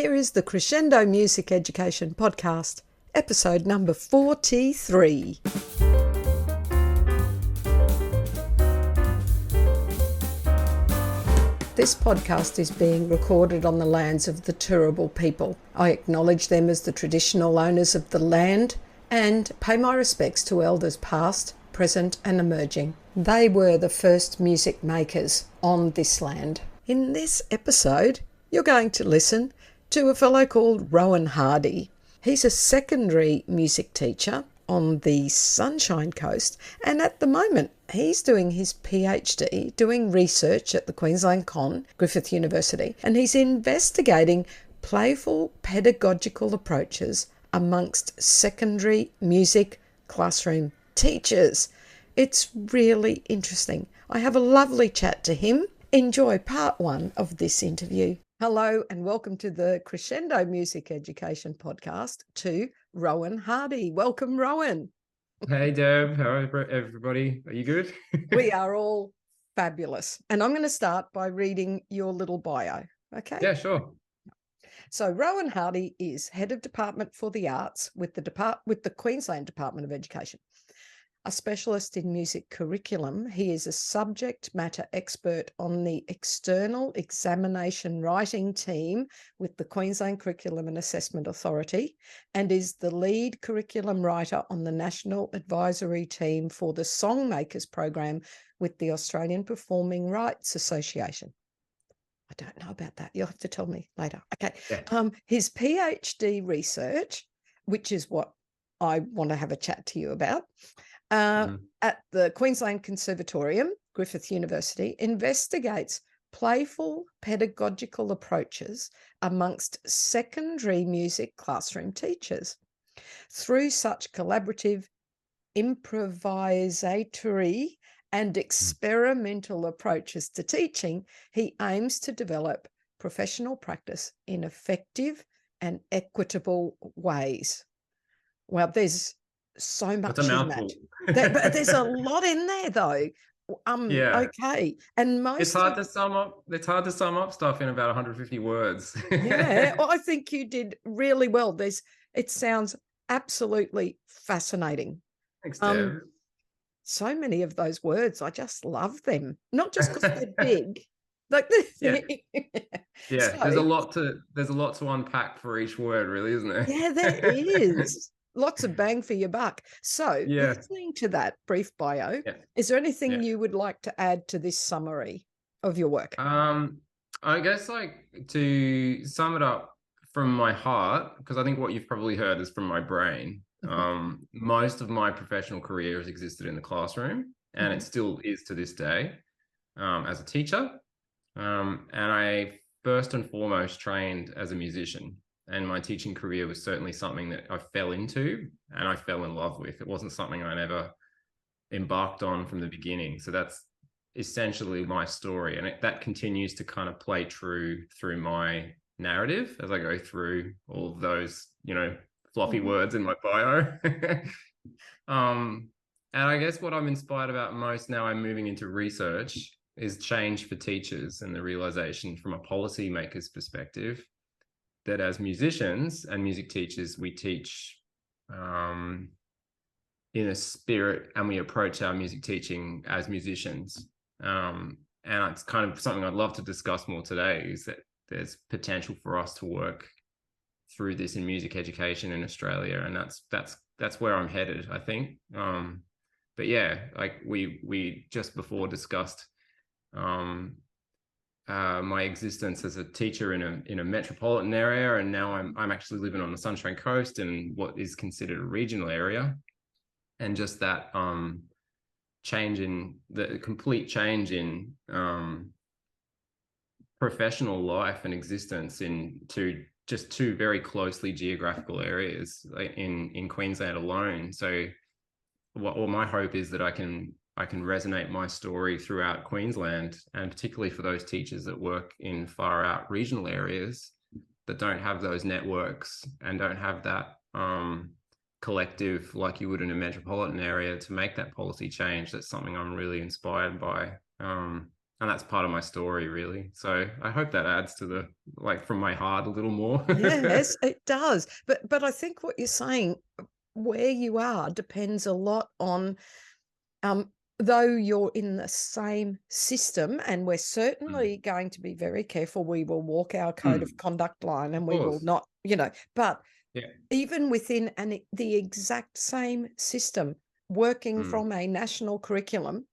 Here is the Crescendo Music Education Podcast, episode number 43. This podcast is being recorded on the lands of the Turrbal people. I acknowledge them as the traditional owners of the land and pay my respects to elders past, present and emerging. They were the first music makers on this land. In this episode, you're going to listen to a fellow called Rohan Hardy. He's a secondary music teacher on the Sunshine Coast, and at the moment he's doing his PhD, doing research at the Queensland Griffith University, and he's investigating playful pedagogical approaches amongst secondary music classroom teachers. It's really interesting. I have a lovely chat to him. Enjoy part one of this interview. Hello and welcome to the Crescendo Music Education Podcast to Rohan Hardy. Welcome, Rohan. Hey, Deb. How are everybody? Are you good? We are all fabulous. And I'm going to start by reading your little bio. Okay? Yeah, sure. So Rohan Hardy is Head of Department for the Arts with the Queensland Department of Education. A specialist in music curriculum, he is a subject matter expert on the external examination writing team with the Queensland Curriculum and Assessment Authority and is the lead curriculum writer on the National Advisory Team for the SongMakers program with the Australian Performing Rights Association. I don't know about that. You'll have to tell me later. Okay. Yeah. His PhD research, which is what I want to have a chat to you about, at the Queensland Conservatorium, Griffith University, investigates playful pedagogical approaches amongst secondary music classroom teachers. Through such collaborative, improvisatory and experimental approaches to teaching, he aims to develop professional practice in effective and equitable ways. Well, there's so much in that. But there's a lot in there, though. Yeah. Okay. And it's hard to sum up stuff in about 150 words. Yeah. Well, I think you did really well. It sounds absolutely fascinating. Thanks, Deb. So many of those words, I just love them. Not just because they're big. Like yeah. So, there's a lot to unpack for each word, really, isn't there? Yeah, there is. Lots of bang for your buck. So, listening to that brief bio, is there anything you would like to add to this summary of your work? I guess, to sum it up from my heart, because I think what you've probably heard is from my brain. Most of my professional career has existed in the classroom, and it still is to this day, as a teacher. And I first and foremost trained as a musician. And my teaching career was certainly something that I fell into and I fell in love with. It wasn't something I never embarked on from the beginning. So that's essentially my story. And that continues to kind of play true through my narrative as I go through all of those, fluffy words in my bio. And I guess what I'm inspired about most now I'm moving into research is change for teachers and the realization from a policymaker's perspective that as musicians and music teachers, we teach in a spirit and we approach our music teaching as musicians. And it's kind of something I'd love to discuss more today, is that there's potential for us to work through this in music education in Australia. And that's where I'm headed, I think. But yeah, we just before discussed my existence as a teacher in a metropolitan area, and now I'm actually living on the Sunshine Coast in what is considered a regional area, and just that complete change in professional life and existence in two very closely geographical areas in Queensland alone. So what my hope is that I can resonate my story throughout Queensland, and particularly for those teachers that work in far out regional areas that don't have those networks and don't have that collective like you would in a metropolitan area to make that policy change. That's something I'm really inspired by. that's part of my story, really. So I hope that adds to the, like, from my heart a little more. Yes, it does. But I think what you're saying, where you are, depends a lot on, though you're in the same system, and we're certainly going to be very careful. We will walk our code of conduct line, and we will course. not, but Yeah. even within the exact same system, working Mm, from a national curriculum,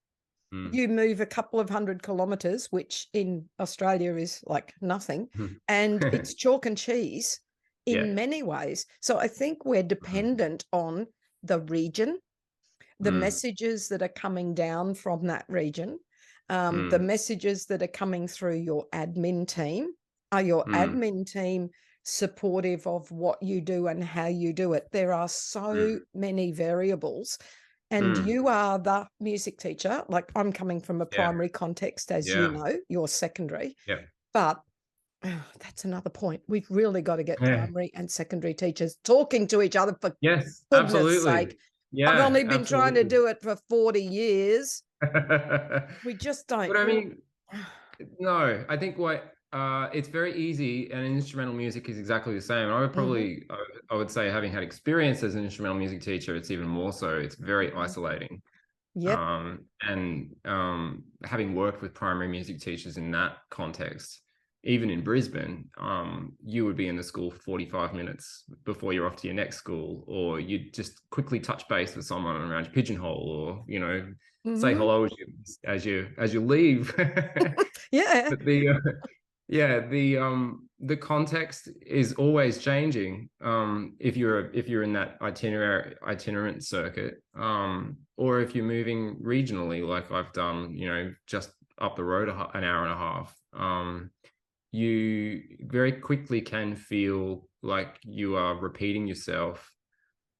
mm, you move a couple of 100 kilometres, which in Australia is like nothing, mm. and it's chalk and cheese Yeah. in many ways. So I think we're Mm, dependent on the region, the mm, messages that are coming down from that region, the mm, messages that are coming through your admin team. Are your mm, admin team supportive of what you do and how you do it? There are so mm, many variables. And mm. you are the music teacher. Like, I'm coming from a Yeah. primary context, as you Yeah. know, you're secondary. Yeah. But that's another point. We've really got to get Yeah. primary and secondary teachers talking to each other, for Yes, goodness sake. absolutely. I've Yeah, only been trying to absolutely. do it for 40 years. But We just don't. I mean, no, I think what it's very easy, and instrumental music is exactly the same. I would Mm-hmm. probably, I would say, having had experience as an instrumental music teacher, it's even more so. It's very isolating. Yep. And having worked with primary music teachers in that context, even in Brisbane, you would be in the school for 45 minutes before you're off to your next school, or you'd just quickly touch base with someone around your pigeonhole, or say Mm-hmm. hello as you leave. Yeah. But yeah, the context is always changing. If you're in that itinerant circuit, or if you're moving regionally, like I've done, just up the road an hour and a half, you very quickly can feel like you are repeating yourself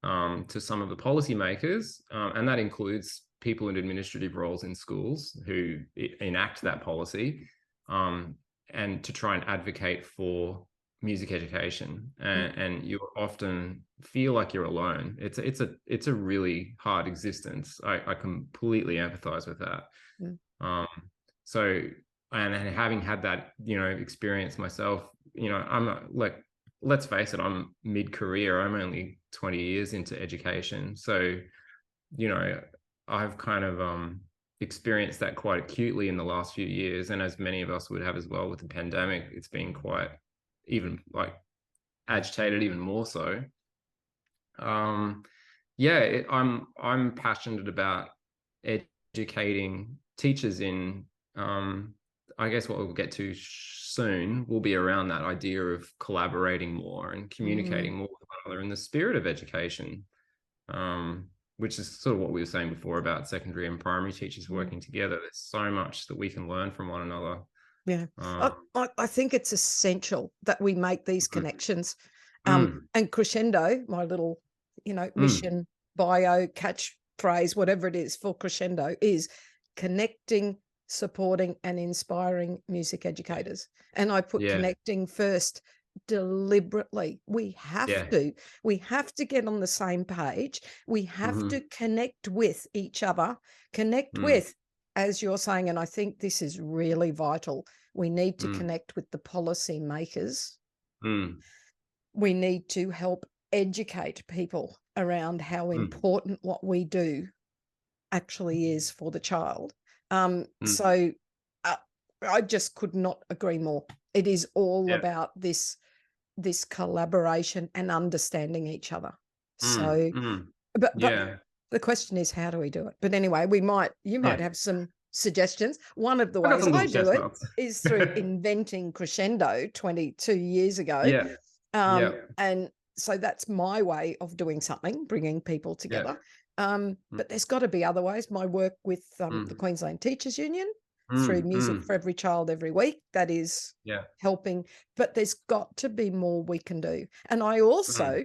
to some of the policymakers, and that includes people in administrative roles in schools who enact that policy, and to try and advocate for music education, and you often feel like you're alone. It's a really hard existence. I completely empathize with that. Mm. Um, so and having had that experience myself, I'm not, like, let's face it, I'm mid-career. I'm only 20 years into education, so I've kind of experienced that quite acutely in the last few years, and as many of us would have as well with the pandemic, it's been quite, even like, agitated even more so. Yeah, I'm passionate about educating teachers in, I guess what we'll get to soon will be around that idea of collaborating more and Mm. communicating more with one another in the spirit of education, which is sort of what we were saying before about secondary and primary teachers Mm. working together. There's so much that we can learn from one another. Yeah. I, Um, I think it's essential that we make these connections. mm, And Crescendo, my little, mm, mission, bio, catchphrase, whatever it is for Crescendo, is connecting, supporting, and inspiring music educators. And I put yeah, connecting first deliberately. We have yeah, to. We have to get on the same page. We have to mm-hmm, connect with each other, connect mm, with, as you're saying, and I think this is really vital, we need to mm, connect with the policy makers. mm, We need to help educate people around how mm, important what we do actually is for the child. mm, So uh, I just could not agree more. It is all yeah, about this collaboration and understanding each other. mm, So, mm, but yeah, the question is, how do we do it? But anyway, you yeah. might have some suggestions. One of the I got ways some I little do it chestnuts. is through inventing Crescendo 22 years ago. Yeah, yeah, And so that's my way of doing something, bringing people yeah, together. mm, But there's got to be other ways. My work with the mm, Queensland Teachers Union through mm, Music mm, for Every Child Every Week, that is yeah, helping. But there's got to be more we can do. And I mm, also,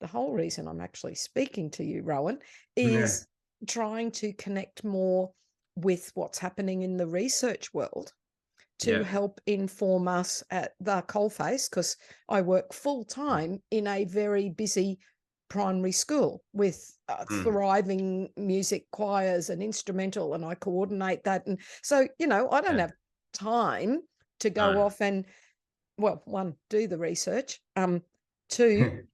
the whole reason I'm actually speaking to you, Rowan, yeah, is trying to connect more with what's happening in the research world to yeah, help inform us at the coalface, because I work full time in a very busy primary school with thriving music choirs and instrumental, and I coordinate that. And so, I don't have time to go off and, well, one, do the research, two,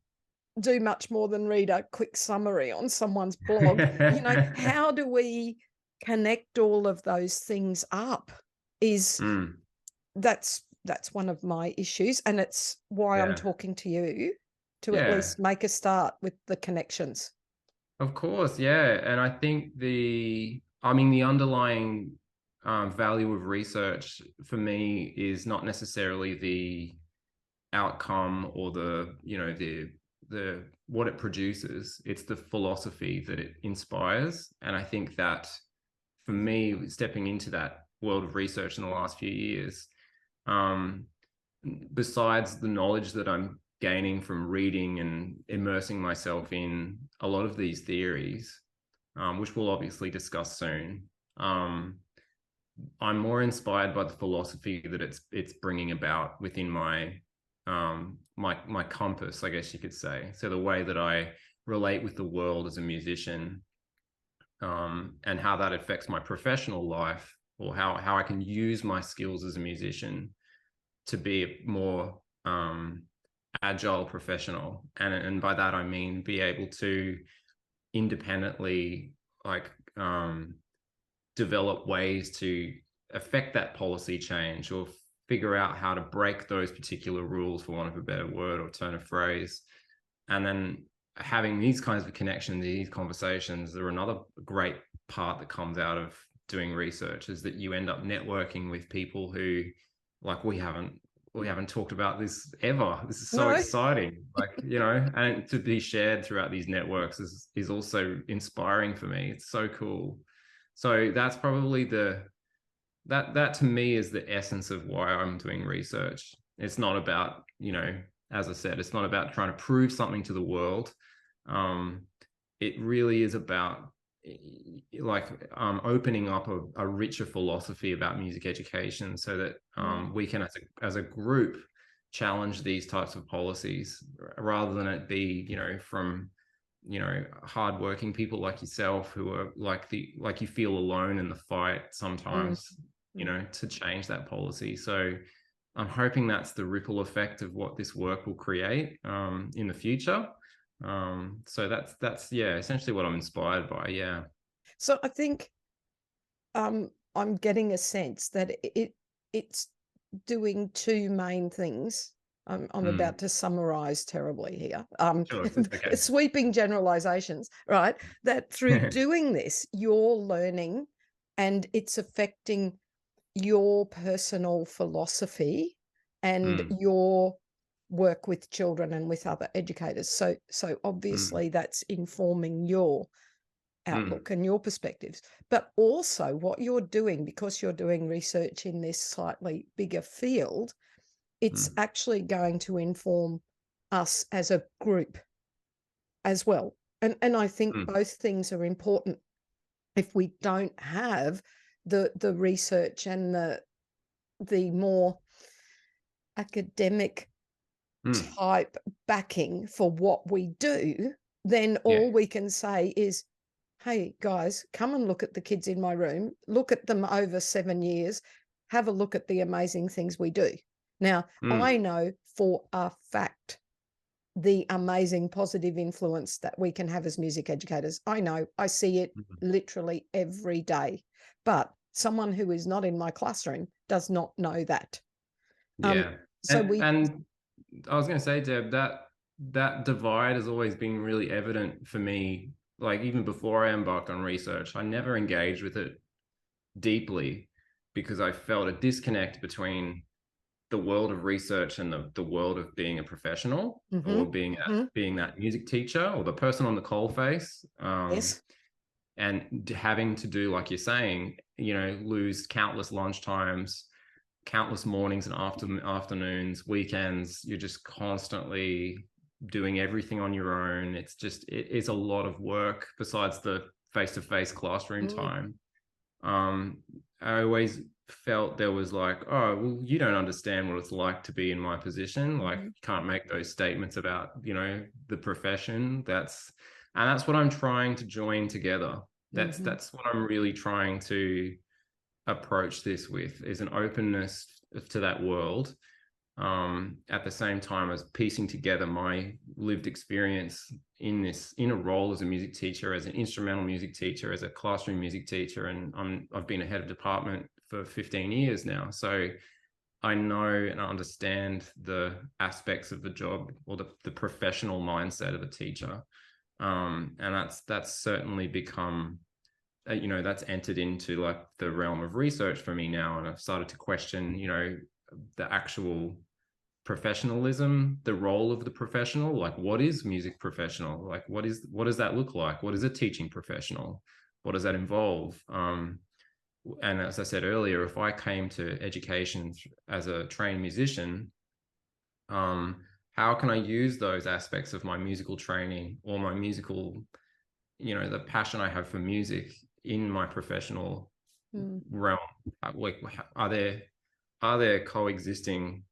do much more than read a quick summary on someone's blog. How do we connect all of those things up that's one of my issues, and it's why I'm talking to you to at least make a start with the connections. Of course, yeah. And I think the underlying value of research for me is not necessarily the outcome or the what it produces. It's the philosophy that it inspires. And I think that for me, stepping into that world of research in the last few years, besides the knowledge that I'm gaining from reading and immersing myself in a lot of these theories, which we'll obviously discuss soon, I'm more inspired by the philosophy that it's bringing about within my my compass, I guess you could say. So the way that I relate with the world as a musician, and how that affects my professional life, or how I can use my skills as a musician to be a more agile professional. And by that, I mean be able to independently develop ways to affect that policy change, or figure out how to break those particular rules, for want of a better word or turn of phrase. And then having these kinds of connections, these conversations are another great part that comes out of doing research, is that you end up networking with people who, like, we haven't talked about this ever. This is so exciting, and to be shared throughout these networks is also inspiring for me. It's so cool. So that's probably that to me is the essence of why I'm doing research. It's not about, as I said, it's not about trying to prove something to the world. It really is about opening up a richer philosophy about music education, so that we can, as a group, challenge these types of policies, rather than it be, from hardworking people like yourself, who are like you feel alone in the fight sometimes, to change that policy. So I'm hoping that's the ripple effect of what this work will create in the future. So that's essentially what I'm inspired by. So I think I'm getting a sense that it's doing two main things. I'm about to summarize terribly here. Sure, okay. Sweeping generalizations, right? That through doing this, you're learning, and it's affecting your personal philosophy and your work with children and with other educators. So obviously that's informing your outlook and your perspectives, but also what you're doing, because you're doing research in this slightly bigger field, it's actually going to inform us as a group as well. And I think both things are important. If we don't have the research and the more academic type backing for what we do, then all we can say is, hey guys, come and look at the kids in my room, look at them over 7 years, have a look at the amazing things we do. Now, I know for a fact the amazing positive influence that we can have as music educators. I know, I see it literally every day, but someone who is not in my classroom does not know that. And I was going to say, Deb, that divide has always been really evident for me. Like, even before I embarked on research, I never engaged with it deeply, because I felt a disconnect between the world of research and the world of being a professional, or being that music teacher, or the person on the coalface. And having to do, like you're saying, lose countless lunch times, countless mornings and afternoons, weekends. You're just constantly doing everything on your own. It is a lot of work besides the face-to-face classroom time. I always felt there was like, oh, well, you don't understand what it's like to be in my position. Like, you can't make those statements about, you know, the profession. That's what I'm trying to join together. That's what I'm really trying to approach this with, is an openness to that world, at the same time as piecing together my lived experience in a role as a music teacher, as an instrumental music teacher, as a classroom music teacher. And I've been a head of department for 15 years now, so I know and understand the aspects of the job, or the professional mindset of a teacher, and that's certainly become, you know, that's entered into like the realm of research for me now. And I've started to question, you know, the actual professionalism, the role of the professional. Like, what is music professional? Like, what does that look like? What is a teaching professional? What does that involve? And as I said earlier, if I came to education as a trained musician, how can I use those aspects of my musical training, or my musical, you know, the passion I have for music in my professional realm? Like, are there coexisting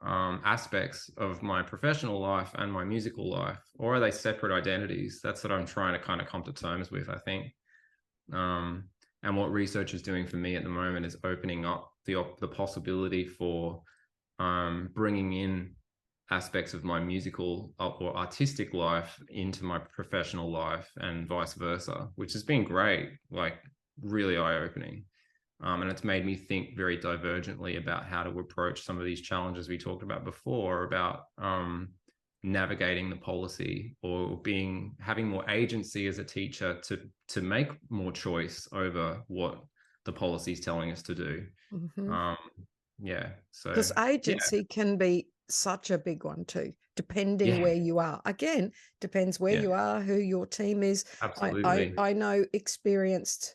aspects of my professional life and my musical life, or are they separate identities? That's what I'm trying to kind of come to terms with, I think. And what research is doing for me at the moment is opening up the possibility for bringing in aspects of my musical or artistic life into my professional life, and vice versa, which has been great, like really eye-opening. And it's made me think very divergently about how to approach some of these challenges we talked about before, about navigating the policy, or having more agency as a teacher to make more choice over what the policy is telling us to do. So because agency can be such a big one too, depending where you are. Again, depends where you are, who your team is. Absolutely. I know experienced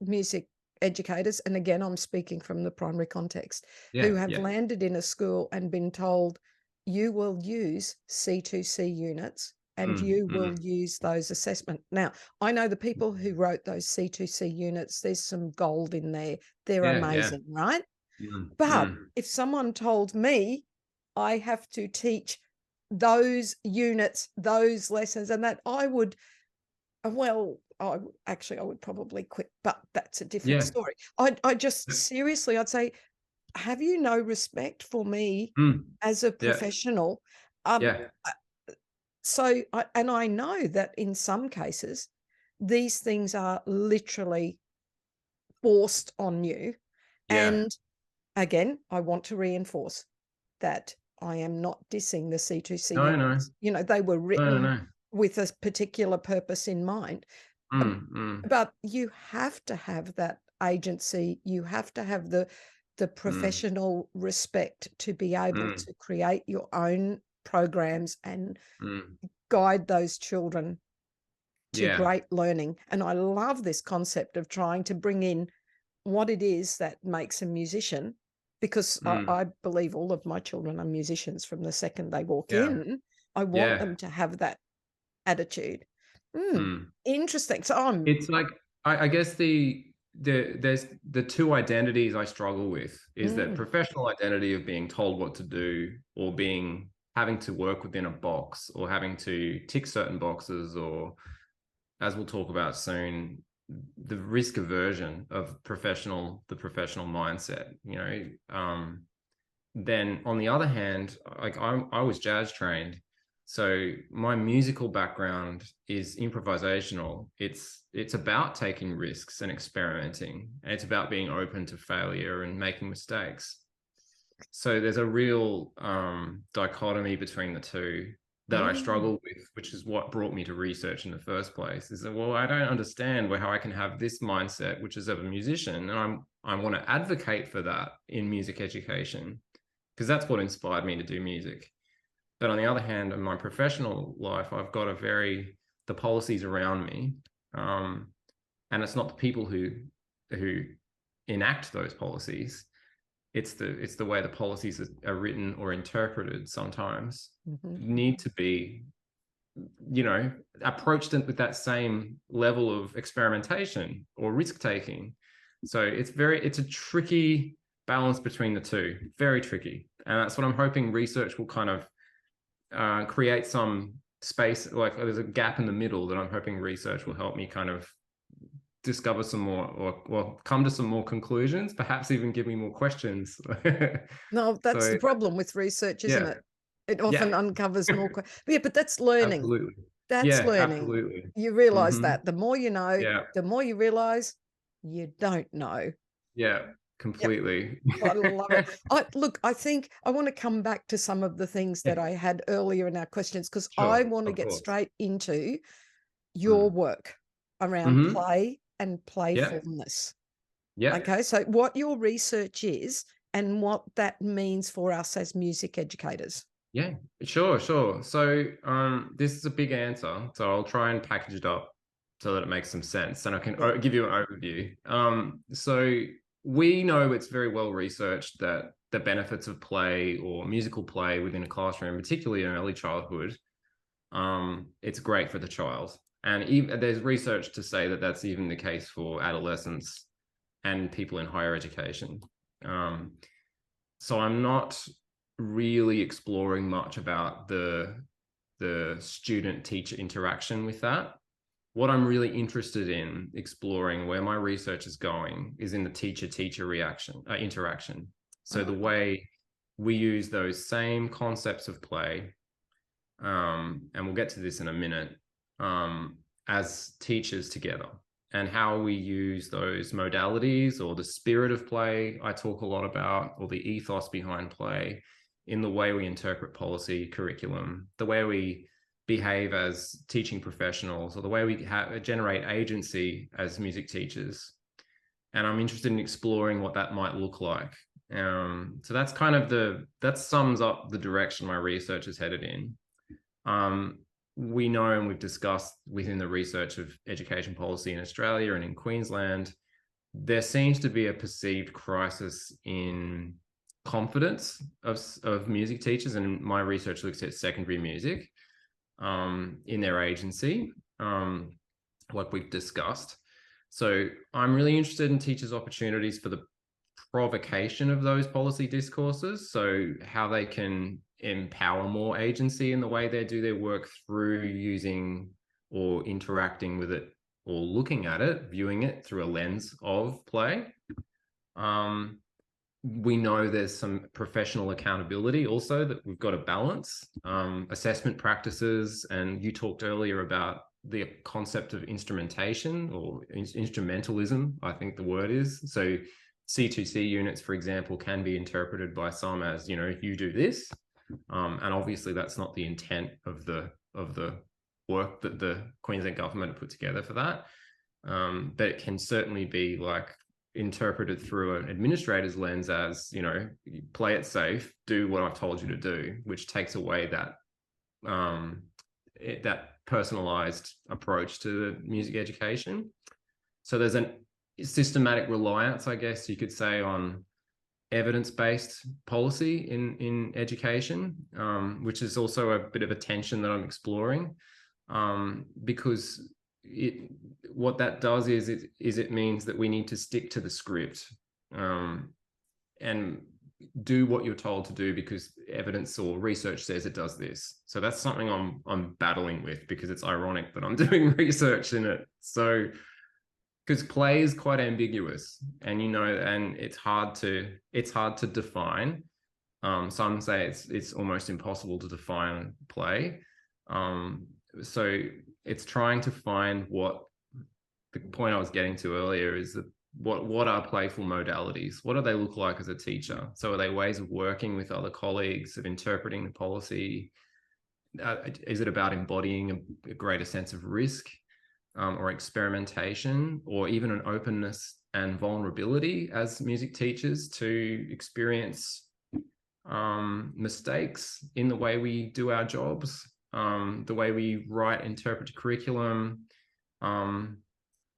music educators, and again, I'm speaking from the primary context, who have landed in a school and been told, you will use C2C units and you will use those assessment. Now, I know the people who wrote those C2C units, there's some gold in there. They're amazing, right? But if someone told me I have to teach those units, those lessons, and that, I would, well, I would probably quit, but that's a different story. I just seriously, I'd say, have you no respect for me as a professional? So, I know that in some cases, these things are literally forced on you. And again, I want to reinforce that I am not dissing the C2C units. No. You know, they were written with a particular purpose in mind. But you have to have that agency. You have to have the professional respect to be able to create your own programs and guide those children to great learning. And I love this concept of trying to bring in what it is that makes a musician, because I believe all of my children are musicians from the second they walk in. I want them to have that attitude. Interesting. So it's like, I guess there's the two identities I struggle with, is that professional identity of being told what to do, or having to work within a box, or having to tick certain boxes, or, as we'll talk about soon, the risk aversion of the professional mindset, you know. Then on the other hand, like I was jazz trained, so my musical background is improvisational. It's about taking risks and experimenting, and it's about being open to failure and making mistakes. So there's a real dichotomy between the two that I struggle with, which is what brought me to research in the first place. Is that, well, I don't understand how I can have this mindset, which is of a musician, and I want to advocate for that in music education, because that's what inspired me to do music. But on the other hand, in my professional life, I've got the policies around me, and it's not the people who enact those policies. It's the way the policies are written or interpreted sometimes need to be, you know, approached with that same level of experimentation or risk taking. So it's a tricky balance between the two, very tricky. And that's what I'm hoping research will kind of create some space, like there's a gap in the middle that I'm hoping research will help me kind of discover some more, or come to some more conclusions, perhaps even give me more questions. No, that's So the problem with research, isn't yeah, it? It often yeah, uncovers more. Yeah, but that's learning. absolutely. That's Yeah, learning. absolutely. You realize Mm-hmm. that the more you know, Yeah, the more you realize you don't know. yeah, Yep. completely. I love it. Look, I think I want to come back to some of the things that Yeah, I had earlier in our questions, because I sure, want to of get course. straight into your Mm. work around Mm-hmm. play and Yeah, playfulness. yeah, Okay, so what your research is and what that means for us as music educators. yeah, sure, sure. So this is a big answer, so I'll try and package it up so that it makes some sense, and I can Yeah. give you an overview. So we know it's very well researched that the benefits of play or musical play within a classroom, particularly in early childhood, it's great for the child. And even, there's research to say that that's even the case for adolescents and people in higher education. Um, so I'm not really exploring much about the student teacher interaction with that. What I'm really interested in exploring, where my research is going, is in the teacher reaction interaction. So the way we use those same concepts of play, and we'll get to this in a minute, as teachers together, and how we use those modalities or the spirit of play I talk a lot about, or the ethos behind play, in the way we interpret policy, curriculum, the way we behave as teaching professionals, or the way we generate agency as music teachers. And I'm interested in exploring what that might look like. So that's kind of that sums up the direction my research is headed in. We know, and we've discussed within the research of education policy in Australia and in Queensland, there seems to be a perceived crisis in confidence of music teachers, and my research looks at secondary music in their agency, like we've discussed. So I'm really interested in teachers' opportunities for the provocation of those policy discourses, so how they can empower more agency in the way they do their work through using or interacting with it, or looking at it, viewing it through a lens of play. We know there's some professional accountability also that we've got to balance, assessment practices, and you talked earlier about the concept of instrumentation or instrumentalism, I think the word is. So C2C units, for example, can be interpreted by some as, you do this, and obviously that's not the intent of the work that the Queensland government put together for that. But it can certainly be like interpreted through an administrator's lens as, play it safe, do what I've told you to do, which takes away that that personalized approach to music education. So there's a systematic reliance, I guess you could say, on evidence-based policy in education, which is also a bit of a tension that I'm exploring, because what that does is it means that we need to stick to the script, and do what you're told to do because evidence or research says it does this. So that's something I'm battling with, because it's ironic that I'm doing research in it. So because play is quite ambiguous, and and it's hard to define. Some say it's almost impossible to define play. So it's trying to find what the point I was getting to earlier is that what are playful modalities? What do they look like as a teacher? So are they ways of working with other colleagues, of interpreting the policy? Is it about embodying a greater sense of risk, or experimentation, or even an openness and vulnerability as music teachers to experience mistakes in the way we do our jobs, the way we write, interpret curriculum?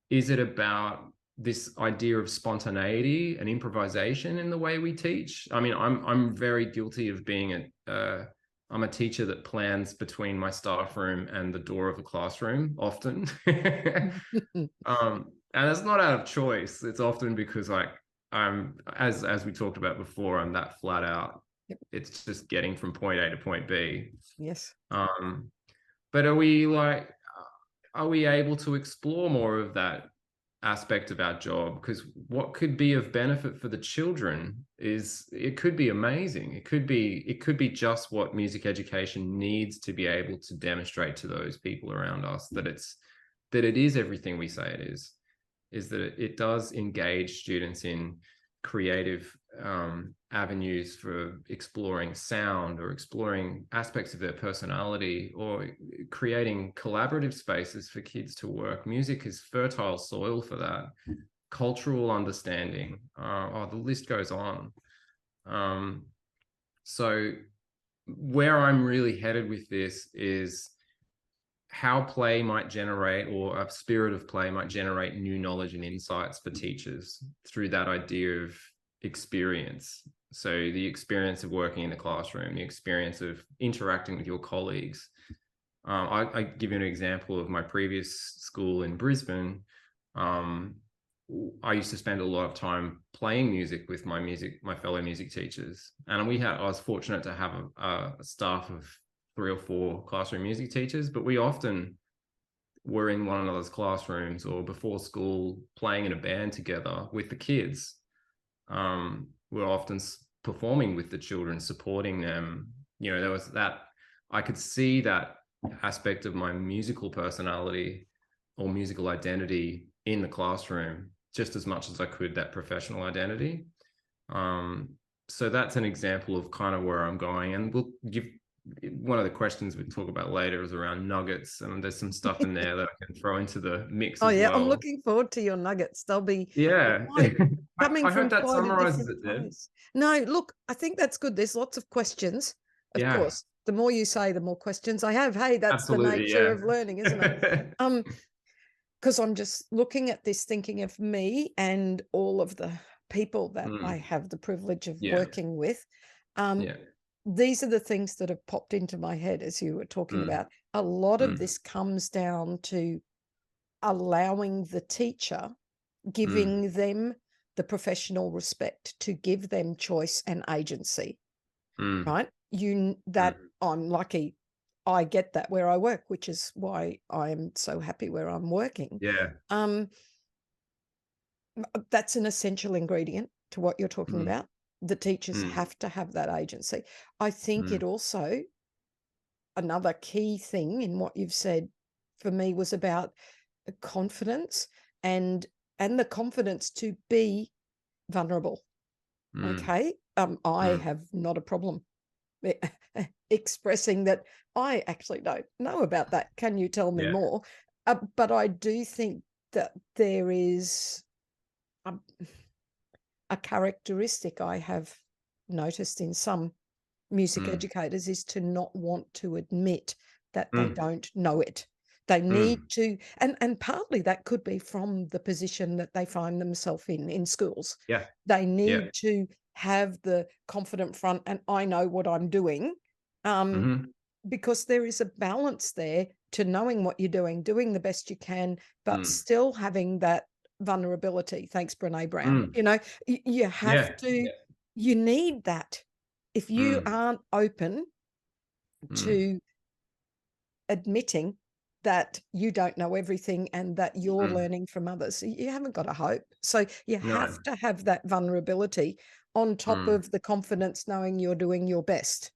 Is it about this idea of spontaneity and improvisation in the way we teach? I mean, I'm very guilty of being I'm a teacher that plans between my staff room and the door of the classroom often. And it's not out of choice. It's often because like I'm, as we talked about before, I'm that flat out. Yep. It's just getting from point A to point B. Yes. But are we able to explore more of that aspect of our job? Because what could be of benefit for the children is, it could be amazing. It could be just what music education needs to be able to demonstrate to those people around us, that it is everything we say it is that it does engage students in creative avenues for exploring sound, or exploring aspects of their personality, or creating collaborative spaces for kids to work. Music is fertile soil for that. Cultural understanding, the list goes on. So where I'm really headed with this is how play might generate, or a spirit of play might generate, new knowledge and insights for teachers through that idea of experience. So the experience of working in the classroom, the experience of interacting with your colleagues. I give you an example of my previous school in Brisbane. I used to spend a lot of time playing music with my fellow music teachers. And I was fortunate to have a staff of 3 or 4 classroom music teachers, but we often were in one another's classrooms or before school playing in a band together with the kids. We're often performing with the children, supporting them. There was that, I could see that aspect of my musical personality or musical identity in the classroom just as much as I could that professional identity. So that's an example of kind of where I'm going. And we'll give, one of the questions we talk about later is around nuggets, and there's some stuff in there that I can throw into the mix as well. I'm looking forward to your nuggets. They'll be coming I from hope that quite a summarizes different it, Deb. place. No, look, I think that's good. There's lots of questions. Of course, the more you say, the more questions I have. Hey, that's absolutely, the nature of learning, isn't it? Because I'm just looking at this, thinking of me and all of the people that I have the privilege of working with. These are the things that have popped into my head as you were talking about. A lot of this comes down to allowing the teacher, giving them the professional respect to give them choice and agency, right? I'm lucky I get that where I work, which is why I'm so happy where I'm working. That's an essential ingredient to what you're talking about. The teachers have to have that agency. I think it also, another key thing in what you've said for me was about confidence and the confidence to be vulnerable. Okay. I have not a problem expressing that I actually don't know about that. Can you tell me more? But I do think that there is a characteristic I have noticed in some music educators is to not want to admit that they don't know it. They need to, and partly that could be from the position that they find themselves in schools. They need to have the confident front, and I know what I'm doing, because there is a balance there to knowing what you're doing the best you can, but still having that vulnerability. Thanks, Brene Brown. You have to, you need that. If you aren't open to admitting that you don't know everything and that you're learning from others, you haven't got a hope. So you have to have that vulnerability on top of the confidence, knowing you're doing your best,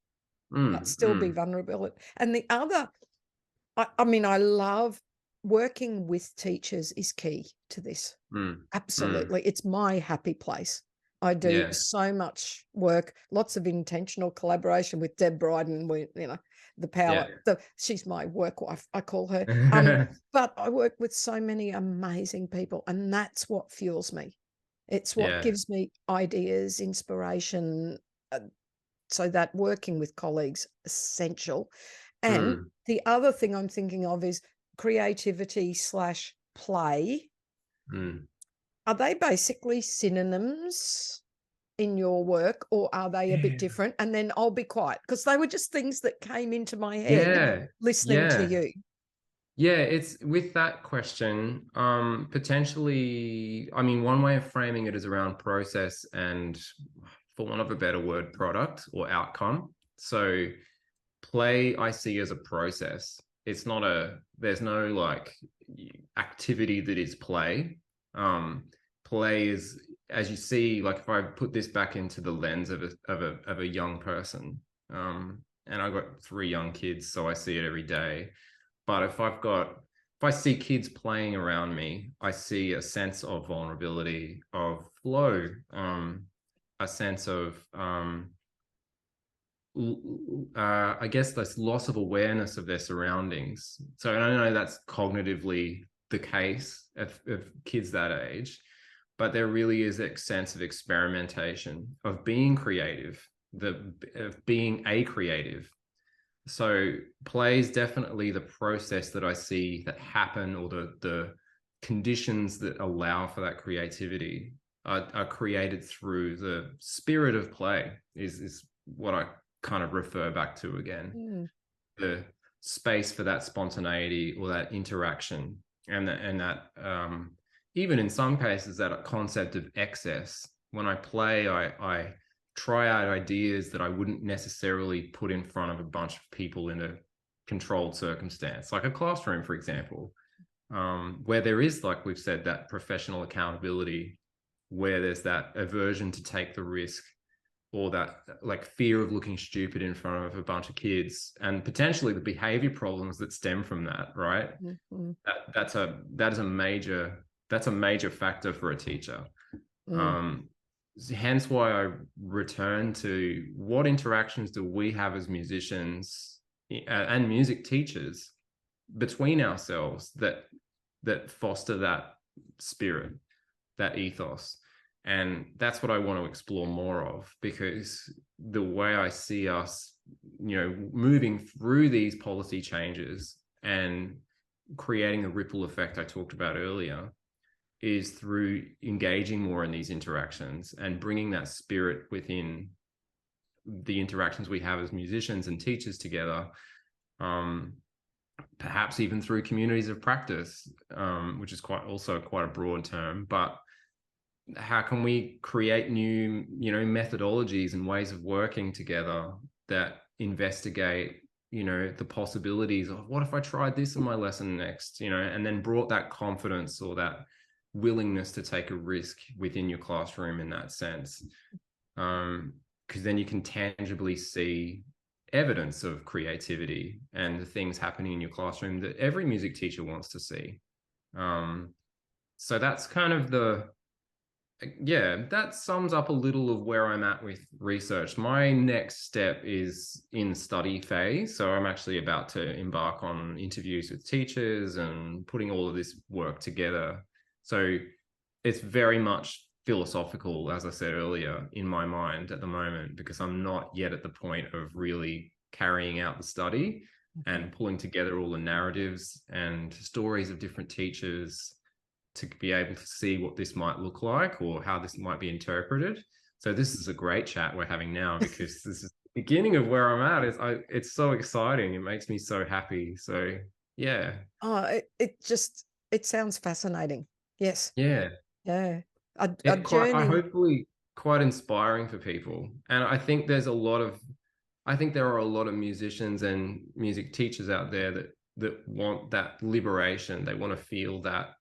but still be vulnerable. And the other, I mean, I love working with teachers is key to this. Absolutely. It's my happy place. I do so much work, lots of intentional collaboration with Deb Bryden, the power. She's my work wife, I call her. But I work with so many amazing people, and that's what fuels me. It's what gives me ideas, inspiration. So that working with colleagues, essential. And the other thing I'm thinking of is creativity/play. Are they basically synonyms in your work, or are they a bit different? And then I'll be quiet, because they were just things that came into my head listening to you. Yeah, it's with that question, potentially, I mean, one way of framing it is around process and, for want of a better word, product or outcome. So play I see as a process. It's not there's no like activity that is play. Play is, as you see, like if I put this back into the lens of a young person, and I've got 3 young kids, so I see it every day. But if I see kids playing around me, I see a sense of vulnerability, of flow, a sense of I guess this loss of awareness of their surroundings. So I don't know that's cognitively the case of kids that age, but there really is a sense of experimentation, of being creative, of being a creative. So play is definitely the process that I see that happen, or the conditions that allow for that creativity are created through the spirit of play is what I kind of refer back to again. The space for that spontaneity or that interaction, and that even in some cases that concept of excess. When I play, I try out ideas that I wouldn't necessarily put in front of a bunch of people in a controlled circumstance, like a classroom, for example, where there is, like we've said, that professional accountability, where there's that aversion to take the risk, or that like fear of looking stupid in front of a bunch of kids, and potentially the behavior problems that stem from that, right? Mm-hmm. That is a major factor for a teacher. Hence why I return to what interactions do we have as musicians and music teachers between ourselves that foster that spirit, that ethos. And that's what I want to explore more of, because the way I see us, moving through these policy changes and creating the ripple effect I talked about earlier, is through engaging more in these interactions and bringing that spirit within the interactions we have as musicians and teachers together, perhaps even through communities of practice, which is quite a broad term. But how can we create new, methodologies and ways of working together that investigate, the possibilities of, what if I tried this in my lesson next, and then brought that confidence or that willingness to take a risk within your classroom in that sense. Because then you can tangibly see evidence of creativity and the things happening in your classroom that every music teacher wants to see. So that's kind of that sums up a little of where I'm at with research. My next step is in study phase. So I'm actually about to embark on interviews with teachers and putting all of this work together. So it's very much philosophical, as I said earlier, in my mind at the moment, because I'm not yet at the point of really carrying out the study and pulling together all the narratives and stories of different teachers to be able to see what this might look like or how this might be interpreted. So this is a great chat we're having now, because this is the beginning of where I'm at. It's so exciting. It makes me so happy. So yeah. Oh, it sounds fascinating. Yes. Yeah. Yeah. A I journey. hopefully quite inspiring for people. And I think there are a lot of musicians and music teachers out there that want that liberation. They want to feel that,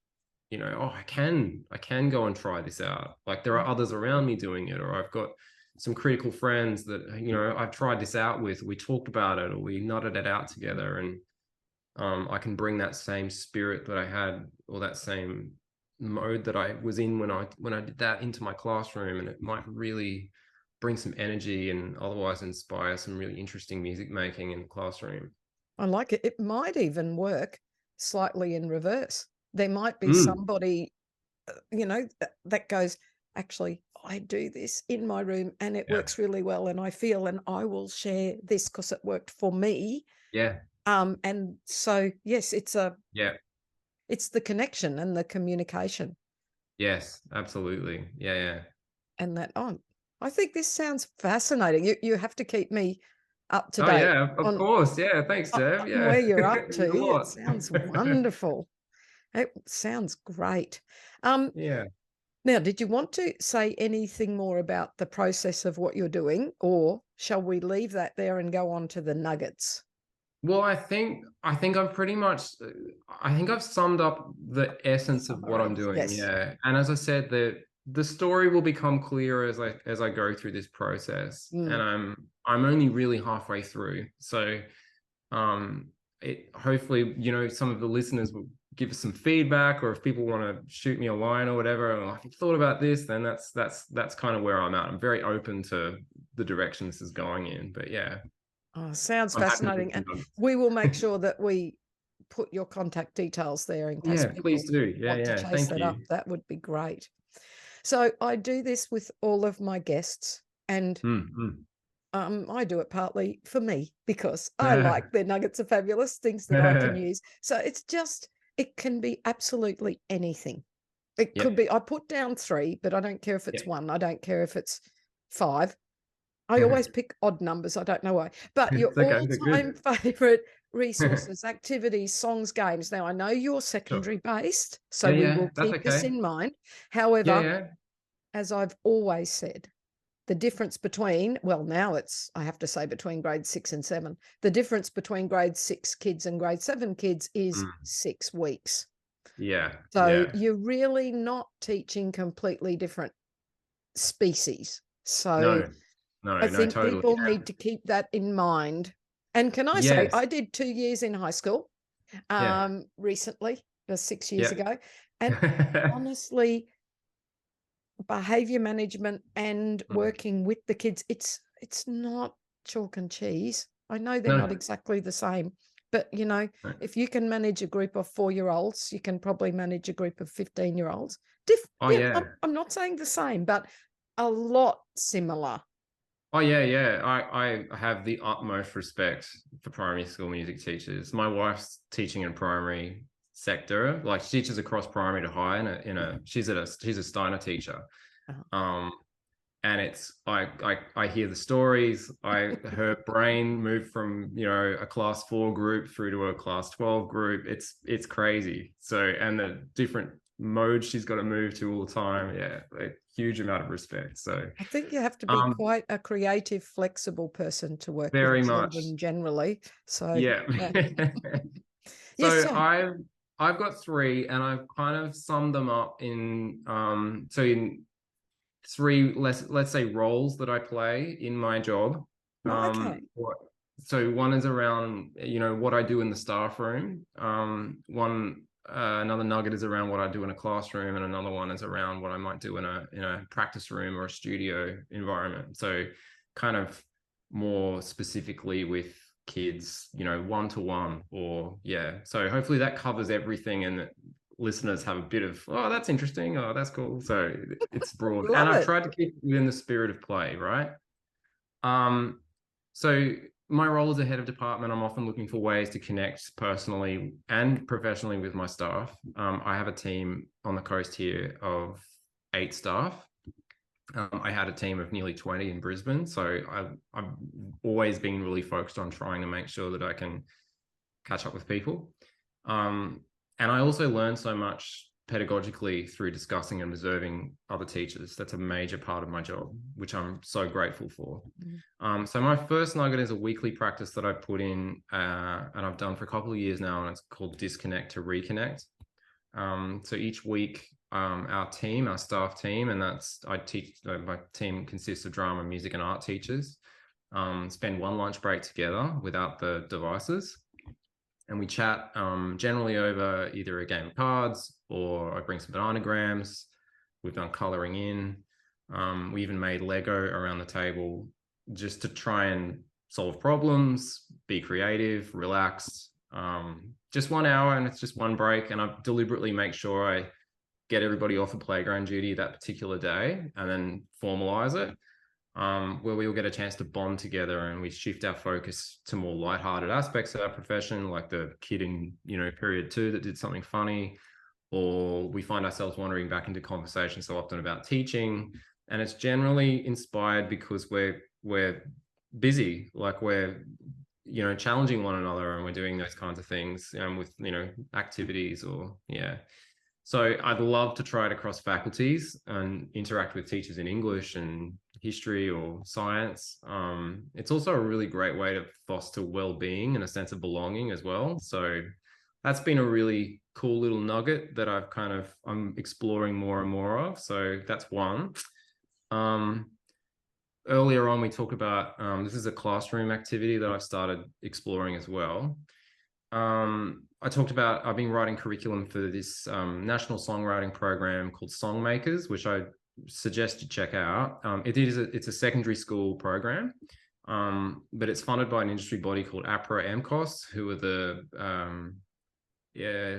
I can go and try this out. Like there are others around me doing it, or I've got some critical friends that, I've tried this out with, we talked about it, or we nutted it out together. And I can bring that same spirit that I had, or that same mode that I was in when I did that, into my classroom, and it might really bring some energy and otherwise inspire some really interesting music making in the classroom. I like it. It might even work slightly in reverse. There might be somebody, that goes, actually, I do this in my room and it works really well, and I feel, and I will share this because it worked for me. Yeah. And so, yes, it's the connection and the communication. Yes, absolutely. Yeah. And that, I think this sounds fascinating. You have to keep me up to Oh date yeah, of on, course. Yeah, thanks, Dev. on where you're up Means a to. It lot. sounds wonderful. It sounds great. Yeah. Now, did you want to say anything more about the process of what you're doing, or shall we leave that there and go on to the nuggets? Well, I think I've pretty much I think I've summed up the essence of what I'm Summarize. doing. Yes. Yeah. And as I said, the story will become clearer as I go through this process. And Mm. I'm only really halfway through. So it hopefully, some of the listeners will give us some feedback, or if people want to shoot me a line or whatever, or if you thought about this, then that's kind of where I'm at. I'm very open to the direction this is going in. But yeah. Oh, sounds I'm happy to fascinating. put some And nuggets. we will make sure that we put your contact details there in case Yeah, people please do. Yeah, want to yeah. chase Thank that up. you. That would be great. So I do this with all of my guests, and Mm, I do it partly for me because I mm. like their nuggets of fabulous things that I can use. So it can be absolutely anything. It Yeah, could be, I put down 3, but I don't care if yeah. it's 1. I don't care if it's 5. I always pick odd numbers. I don't know why. But your It's okay. They're all-time good. favourite resources, activities, songs, games. Now, I know you're Sure. secondary based, so Yeah, we yeah. will That's keep this okay. in mind. Yeah, However, yeah. as I've always said, the difference between, well, now it's, I have to say, between grade 6 and 7, the difference between grade 6 kids and grade 7 kids is Mm, 6 weeks. yeah, So yeah. you're really not teaching completely different species. So No, no, I no, think totally. people need to keep that in mind. And can I say, Yes. I did 2 years in high school Yeah. recently, 6 years Yeah. ago. And honestly, behavior management and Mm. working with the kids, it's not chalk and cheese. I know they're not No, exactly the same, but no. if you can manage a group of 4-year-olds, you can probably manage a group of 15-year-olds. Oh Yeah, yeah. I'm not saying the same, but a lot similar. Oh yeah, yeah. I have the utmost respect for primary school music teachers. My wife's teaching in primary sector. Like she teaches across primary to high she's a Steiner teacher. Uh-huh. Um and it's I hear the stories. Her brain moved from a class 4 group through to a class 12 group. It's crazy. So, and the different modes she's got to move to all the time. Yeah, a huge amount of respect. So I think you have to be um quite a creative, flexible person to work with very much. children generally. So, Yeah. yeah. Yes, So so I've got 3, and I've kind of summed them up in so in 3, let's say, roles that I play in my job. okay. So one is around what I do in the staff room. One Another nugget is around what I do in a classroom, and another one is around what I might do in a practice room or a studio environment. So kind of more specifically with kids, 1-to-1, or yeah. So hopefully that covers everything, and listeners have a bit of, oh, that's interesting, oh, that's cool. So it's broad, and Love I've it. tried to keep it within the spirit of play, right? So my role as a head of department, I'm often looking for ways to connect personally and professionally with my staff. I have a team on the coast here of 8 staff. I had a team of nearly 20 in Brisbane, so I've always been really focused on trying to make sure that I can catch up with people. And I also learn so much pedagogically through discussing and observing other teachers. That's a major part of my job, which I'm so grateful for. So my first nugget is a weekly practice that I put in, and I've done for a couple of years now, and it's called Disconnect to Reconnect. So each week, our staff team, and I teach, my team consists of drama, music, and art teachers, spend one lunch break together without the devices. And we chat generally over either a game of cards, or I bring some bananagrams. We've done coloring in. We even made Lego around the table just to try and solve problems, be creative, relax. Just 1 hour, and it's just one break. And I deliberately make sure I get everybody off of playground duty that particular day, and then formalize it. Where we all get a chance to bond together, and we shift our focus to more lighthearted aspects of our profession, like the kid in period 2 that did something funny, or we find ourselves wandering back into conversation so often about teaching. And it's generally inspired because we're busy, like we're, you know, challenging one another, and we're doing those kinds of things with, you know, activities or, yeah. So I'd love to try to cross faculties and interact with teachers in English and history or science. It's also a really great way to foster well-being and a sense of belonging as well. So that's been a really cool little nugget that I'm exploring more and more of. So that's one. Earlier on, we talked about, this is a classroom activity that I've started exploring as well. I talked about, I've been writing curriculum for this national songwriting program called SongMakers, which I suggest you check out. It's a secondary school program, but it's funded by an industry body called APRA-AMCOS, who are the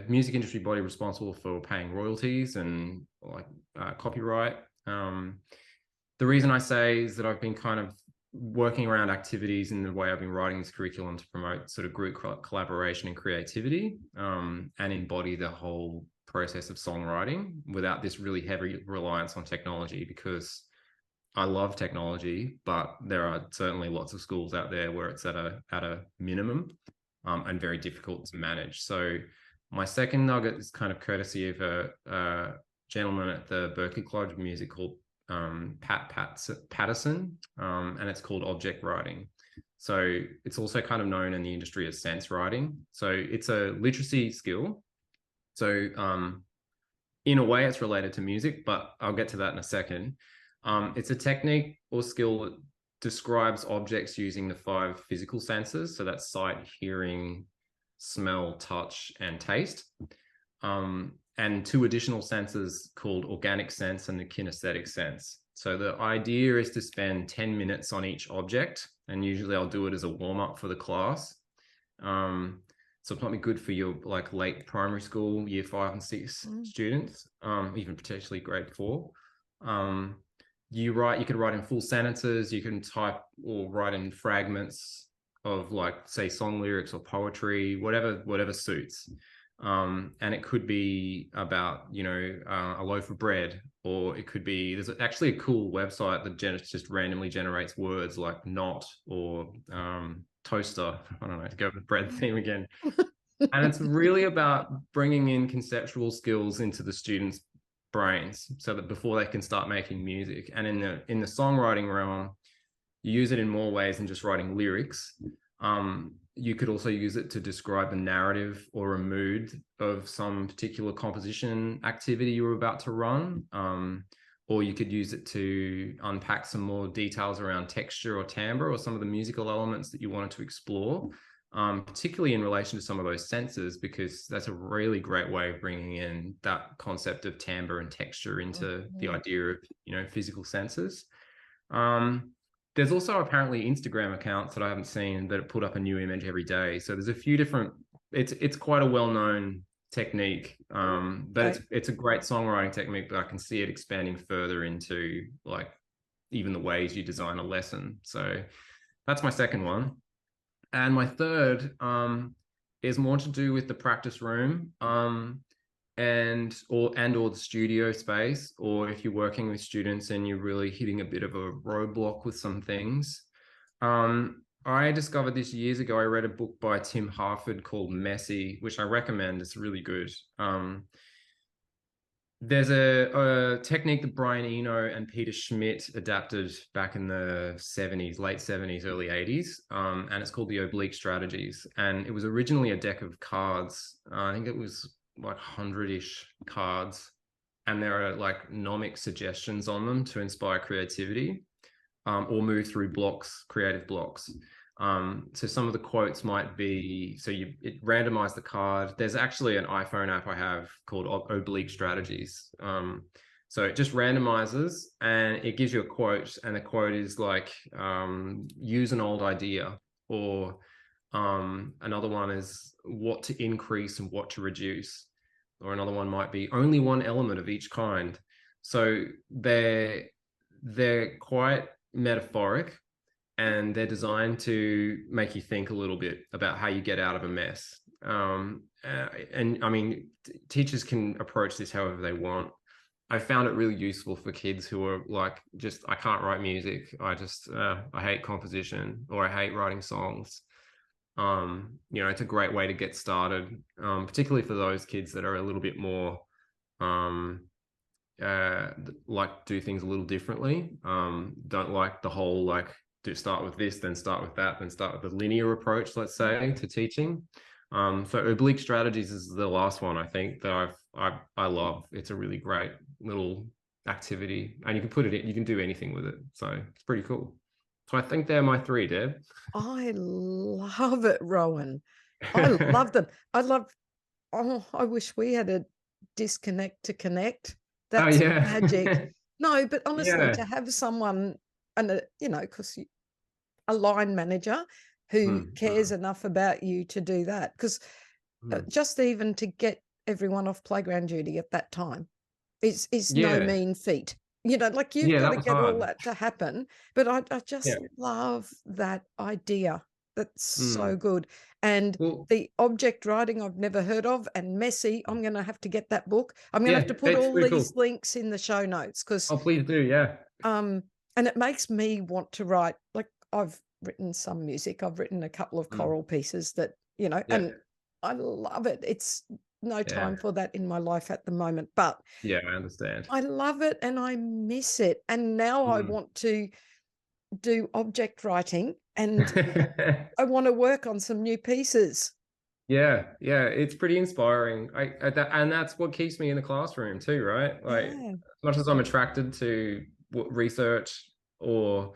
music industry body responsible for paying royalties and like copyright. The reason I say is that I've been kind of working around activities in the way I've been writing this curriculum to promote sort of group collaboration and creativity, and embody the whole process of songwriting without this really heavy reliance on technology, because I love technology, but there are certainly lots of schools out there where it's at a minimum, and very difficult to manage. So my second nugget is kind of courtesy of a gentleman at the Berklee College of Music called Patterson, and it's called object writing. So it's also kind of known in the industry as sense writing. So it's a literacy skill. So in a way, it's related to music, but I'll get to that in a second. It's a technique or skill that describes objects using the 5 physical senses. So that's sight, hearing, smell, touch, and taste. And 2 additional senses called organic sense and the kinesthetic sense. So the idea is to spend 10 minutes on each object, and usually I'll do it as a warm-up for the class. So it might be good for your like late primary school, year 5 and 6 students, even potentially grade 4. You could write in full sentences, you can type or write in fragments of like, say, song lyrics or poetry, whatever suits. And it could be about, you know, a loaf of bread, or it could be, there's actually a cool website that just randomly generates words like not or toaster. I don't know, to go with the bread theme again. And it's really about bringing in conceptual skills into the students' brains so that before they can start making music. And in the songwriting realm, you use it in more ways than just writing lyrics. You could also use it to describe a narrative or a mood of some particular composition activity you were about to run. Or you could use it to unpack some more details around texture or timbre or some of the musical elements that you wanted to explore, particularly in relation to some of those senses, because that's a really great way of bringing in that concept of timbre and texture into the idea of, you know, physical senses. There's also apparently Instagram accounts that I haven't seen that put up a new image every day. So there's a few different, it's quite a well-known technique, but it's a great songwriting technique, but I can see it expanding further into like even the ways you design a lesson. So that's my second one. And my third is more to do with the practice room, and or the studio space, or if you're working with students and you're really hitting a bit of a roadblock with some things. I discovered this years ago. I read a book by Tim Harford called Messy, which I recommend. It's really good. There's a technique that Brian Eno and Peter Schmidt adapted back in the 70s, late 70s, early 80s, and it's called the oblique strategies. And it was originally a deck of cards. I think it was like 100-ish cards, and there are like mnemonic suggestions on them to inspire creativity, or move through blocks, creative blocks. So some of the quotes might be, so it randomized the card. There's actually an iPhone app I have called Oblique Strategies. So it just randomizes and it gives you a quote, and the quote is like, use an old idea, or another one is what to increase and what to reduce, or another one might be only one element of each kind. So they're quite metaphoric, and they're designed to make you think a little bit about how you get out of a mess. And I mean, teachers can approach this however they want. I found it really useful for kids who are like, just, I can't write music. I hate composition, or I hate writing songs. It's a great way to get started, particularly for those kids that are a little bit more, like do things a little differently. Don't like the whole, like, do start with this, then start with that, then start with the linear approach, let's say, to teaching. So oblique strategies is the last one, I think, that I love. It's a really great little activity, and you can put it in, you can do anything with it. So it's pretty cool. So I think they're my three, Deb. I love it, Rowan. I love them. I wish we had a disconnect to connect. Oh That's yeah. magic. No, but honestly, Yeah. to have someone, and because a line manager who cares enough about you to do that, because just even to get everyone off playground duty at that time is no mean feat. Like you've got to get all that to happen. But I just love that idea. That's so good. And the object writing I've never heard of, and messy. I'm going to have to get that book. I'm going to have to put all these links in the show notes, because please do. Yeah. And it makes me want to write. Like, I've written some music. I've written a couple of choral pieces that, and I love it. It's no time for that in my life at the moment, but I understand. I love it and I miss it. And now I want to do object writing, and I want to work on some new pieces. Yeah, it's pretty inspiring. And that's what keeps me in the classroom too, right? Like, as much as I'm attracted to research, or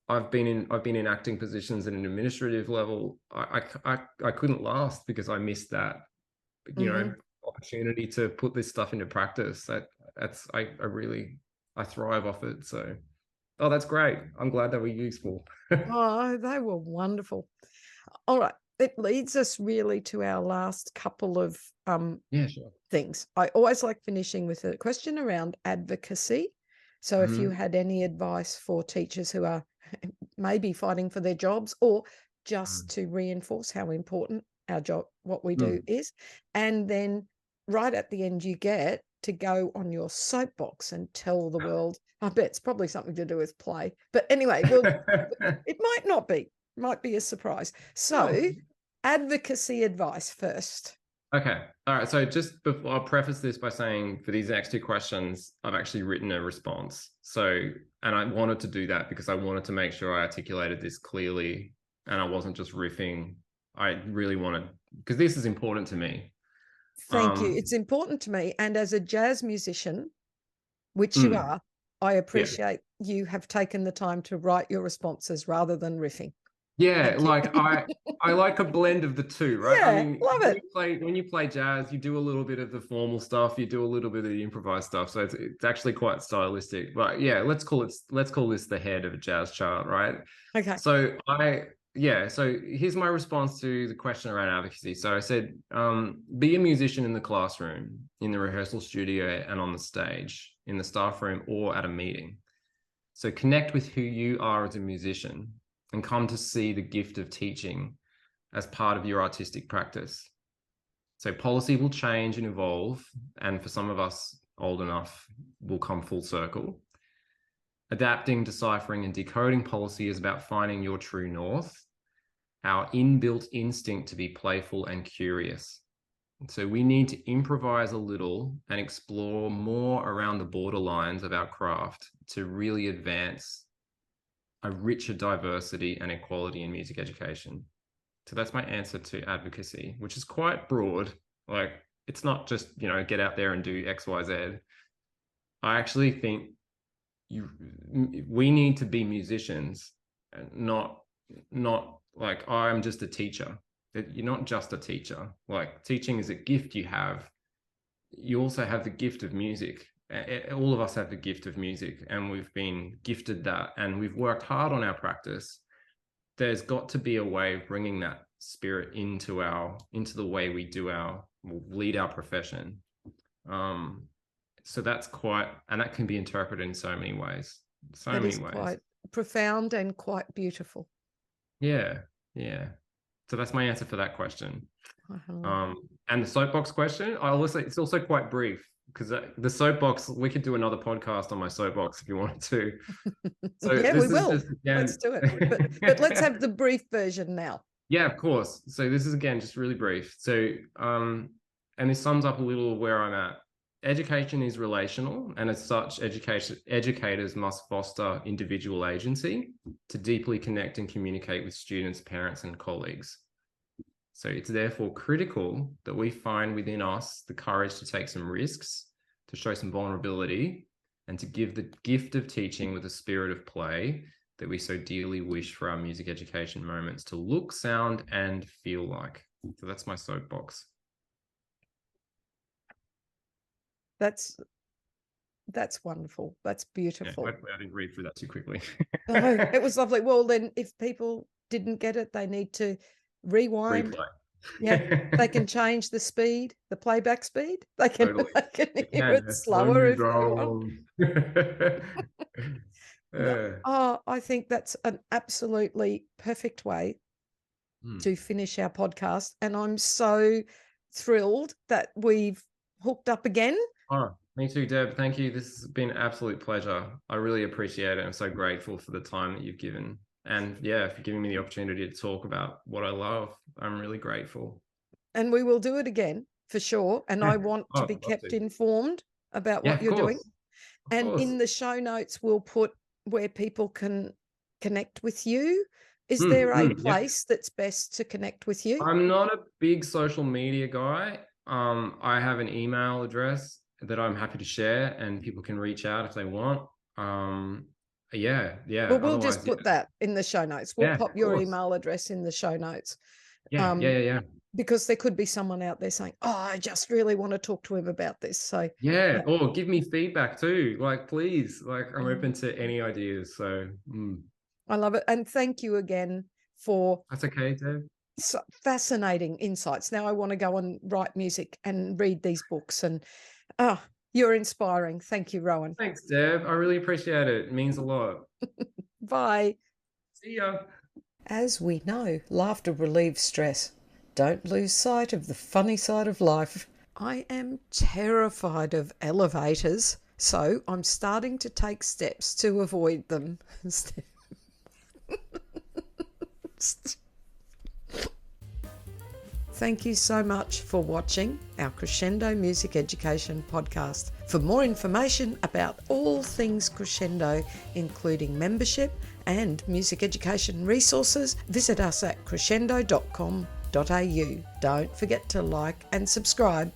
I've been in acting positions at an administrative level, I couldn't last because I missed that, opportunity to put this stuff into practice. I thrive off it. So, that's great. I'm glad that were useful. Oh, they were wonderful. All right. It leads us really to our last couple of things. I always like finishing with a question around advocacy. So if you had any advice for teachers who are maybe fighting for their jobs, or just to reinforce how important our job, what we do is. And then right at the end, you get to go on your soapbox and tell the world. I bet it's probably something to do with play. But anyway, it might not be. Might be a surprise. So advocacy advice first. Okay. All right. So just before, I'll preface this by saying, for these next two questions, I've actually written a response. So, and I wanted to do that because I wanted to make sure I articulated this clearly and I wasn't just riffing. I really wanted, because this is important to me. Thank you. It's important to me. And as a jazz musician, which you are, I appreciate you have taken the time to write your responses rather than riffing. Yeah, like I like a blend of the two, right? Yeah, I mean, love it. When you play jazz, you do a little bit of the formal stuff, you do a little bit of the improvised stuff. So it's actually quite stylistic. But yeah, let's call this the head of a jazz chart, right? Okay. So so here's my response to the question around advocacy. So I said, be a musician in the classroom, in the rehearsal studio, and on the stage, in the staff room, or at a meeting. So connect with who you are as a musician, and come to see the gift of teaching as part of your artistic practice. So policy will change and evolve, and for some of us old enough, will come full circle. Adapting, deciphering, and decoding policy is about finding your true north, our inbuilt instinct to be playful and curious. So we need to improvise a little and explore more around the borderlines of our craft to really advance a richer diversity and equality in music education. So that's my answer to advocacy, which is quite broad. Like, it's not just, get out there and do X, Y, Z. I actually think we need to be musicians, and not like, I'm just a teacher. You're not just a teacher. Like, teaching is a gift you have. You also have the gift of music. All of us have the gift of music, and we've been gifted that, and we've worked hard on our practice. There's got to be a way of bringing that spirit into the way we lead our profession. So that's and that can be interpreted in so many ways. That is quite profound and quite beautiful. Yeah. So that's my answer for that question. And the soapbox question, it's also quite brief, because the soapbox, we could do another podcast on my soapbox if you wanted to. So yeah, this we is will. just, again... Let's do it. But let's have the brief version now. Yeah, of course. So this is, again, just really brief. So, and this sums up a little where I'm at. Education is relational, and as such, educators must foster individual agency to deeply connect and communicate with students, parents, and colleagues. So it's therefore critical that we find within us the courage to take some risks, to show some vulnerability, and to give the gift of teaching with a spirit of play that we so dearly wish for our music education moments to look, sound, and feel like. So that's my soapbox. That's wonderful. That's beautiful. Yeah, hopefully I didn't read through that too quickly. No, it was lovely. Well, then if people didn't get it, they need to rewind. Replay. Yeah, they can change the speed, the playback speed. They can, Totally. they can hear it slower if they want. Oh, I think that's an absolutely perfect way to finish our podcast. And I'm so thrilled that we've hooked up again. Oh, me too, Deb. Thank you. This has been an absolute pleasure. I really appreciate it. I'm so grateful for the time that you've given. And yeah, for giving me the opportunity to talk about what I love. I'm really grateful. And we will do it again for sure. And I want to be kept informed about what you're doing. And in the show notes, we'll put where people can connect with you. Is there a place that's best to connect with you? I'm not a big social media guy. I have an email address that I'm happy to share, and people can reach out if they want. Yeah. Well, we'll just put that in the show notes. We'll pop your email address in the show notes. Yeah. Because there could be someone out there saying, "Oh, I just really want to talk to him about this." So yeah. Or give me feedback too. Like, please, like, I'm open to any ideas. So I love it, and thank you again for. That's okay, Deb. So fascinating insights. Now I want to go and write music and read these books, and you're inspiring. Thank you, Rohan. Thanks, Deb. I really appreciate it. It means a lot. Bye. See ya. As we know, laughter relieves stress. Don't lose sight of the funny side of life. I am terrified of elevators, so I'm starting to take steps to avoid them. Thank you so much for watching our Crescendo Music Education podcast. For more information about all things Crescendo, including membership and music education resources, visit us at crescendo.com.au. Don't forget to like and subscribe.